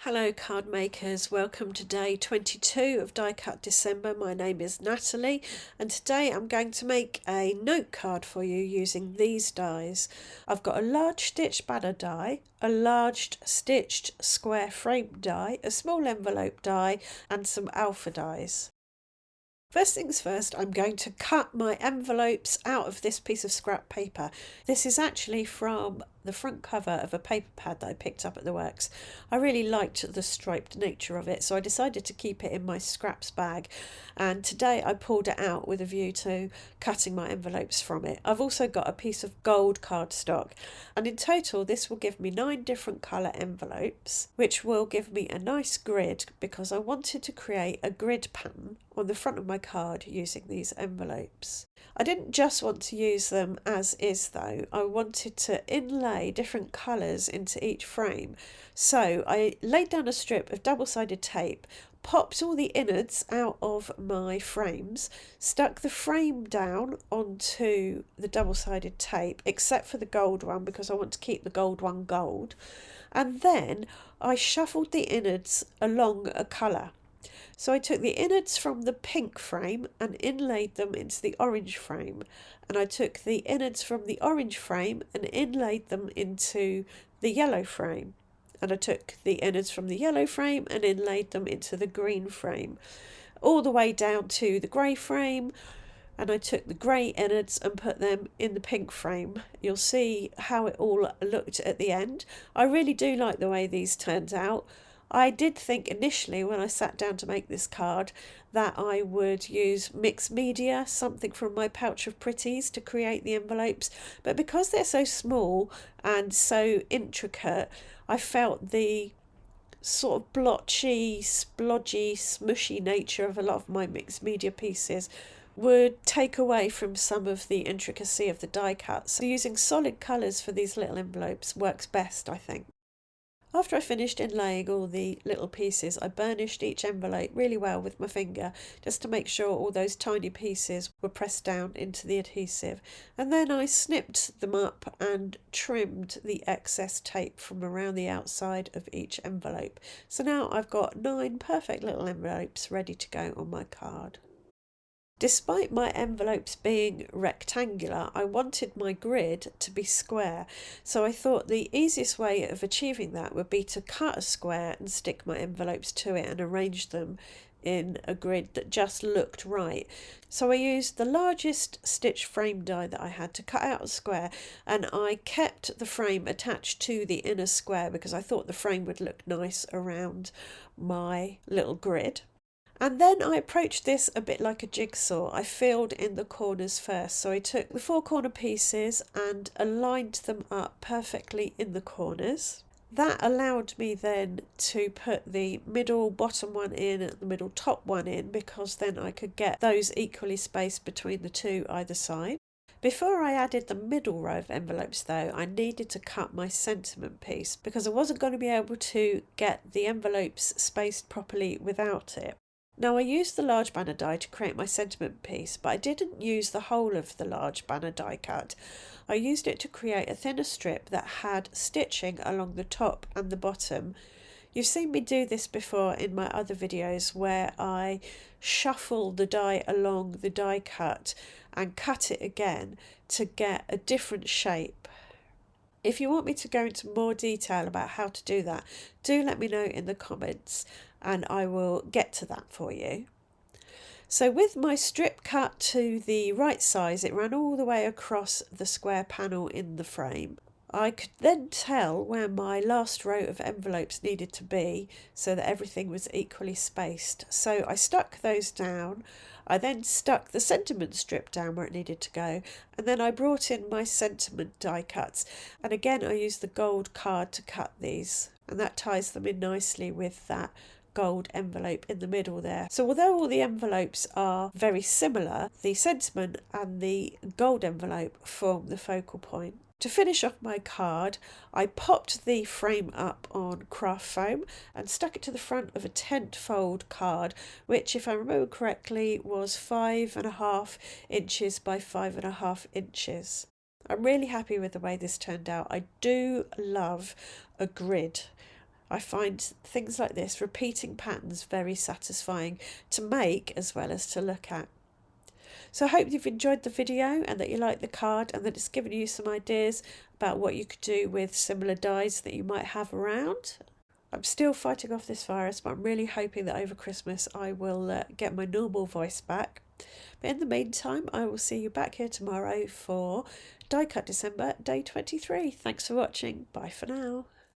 Hello card makers, welcome to day 22 of Die Cut December. My name is Natalie and today I'm going to make a note card for you using these dies. I've got a large stitched banner die, a large stitched square frame die, a small envelope die and some alpha dies. First things first, I'm going to cut my envelopes out of this piece of scrap paper. This is actually from the front cover of a paper pad that I picked up at the works. I really liked the striped nature of it, so I decided to keep it in my scraps bag, and today I pulled it out with a view to cutting my envelopes from it. I've also got a piece of gold cardstock, and in total this will give me 9 different colour envelopes, which will give me a nice grid because I wanted to create a grid pattern on the front of my card using these envelopes. I didn't just want to use them as is though, I wanted to inlay different colours into each frame. So I laid down a strip of double-sided tape, popped all the innards out of my frames, stuck the frame down onto the double-sided tape except for the gold one because I want to keep the gold one gold, and then I shuffled the innards along a colour. So I took the innards from the pink frame and inlaid them into the orange frame, and I took the innards from the orange frame and inlaid them into the yellow frame, and I took the innards from the yellow frame and inlaid them into the green frame, all the way down to the grey frame, and I took the grey innards and put them in the pink frame. You'll see how it all looked at the end. I really do like the way these turned out. I did think initially when I sat down to make this card that I would use mixed media, something from my pouch of pretties, to create the envelopes, but because they're so small and so intricate, I felt the sort of blotchy, splodgy, smushy nature of a lot of my mixed media pieces would take away from some of the intricacy of the die cut. So using solid colours for these little envelopes works best, I think. After I finished inlaying all the little pieces, I burnished each envelope really well with my finger just to make sure all those tiny pieces were pressed down into the adhesive, and then I snipped them up and trimmed the excess tape from around the outside of each envelope. So now I've got 9 perfect little envelopes ready to go on my card. Despite my envelopes being rectangular, I wanted my grid to be square, so I thought the easiest way of achieving that would be to cut a square and stick my envelopes to it and arrange them in a grid that just looked right. So I used the largest stitch frame die that I had to cut out a square, and I kept the frame attached to the inner square because I thought the frame would look nice around my little grid. And then I approached this a bit like a jigsaw. I filled in the corners first. So I took the 4 corner pieces and aligned them up perfectly in the corners. That allowed me then to put the middle bottom one in and the middle top one in, because then I could get those equally spaced between the two either side. Before I added the middle row of envelopes though, I needed to cut my sentiment piece because I wasn't going to be able to get the envelopes spaced properly without it. Now I used the large banner die to create my sentiment piece, but I didn't use the whole of the large banner die cut. I used it to create a thinner strip that had stitching along the top and the bottom. You've seen me do this before in my other videos where I shuffle the die along the die cut and cut it again to get a different shape. If you want me to go into more detail about how to do that, do let me know in the comments and I will get to that for you. So with my strip cut to the right size, it ran all the way across the square panel in the frame. I could then tell where my last row of envelopes needed to be so that everything was equally spaced. So I stuck those down. I then stuck the sentiment strip down where it needed to go, and then I brought in my sentiment die cuts, and again I used the gold card to cut these, and that ties them in nicely with that gold envelope in the middle there. So although all the envelopes are very similar, the sentiment and the gold envelope form the focal point. To finish off my card, I popped the frame up on craft foam and stuck it to the front of a tent fold card, which, if I remember correctly, was 5.5 inches by 5.5 inches. I'm really happy with the way this turned out. I do love a grid. I find things like this, repeating patterns, very satisfying to make as well as to look at. So I hope you've enjoyed the video and that you like the card and that it's given you some ideas about what you could do with similar dies that you might have around. I'm still fighting off this virus, but I'm really hoping that over Christmas I will get my normal voice back. But in the meantime, I will see you back here tomorrow for Die Cut December, day 23. Thanks for watching. Bye for now.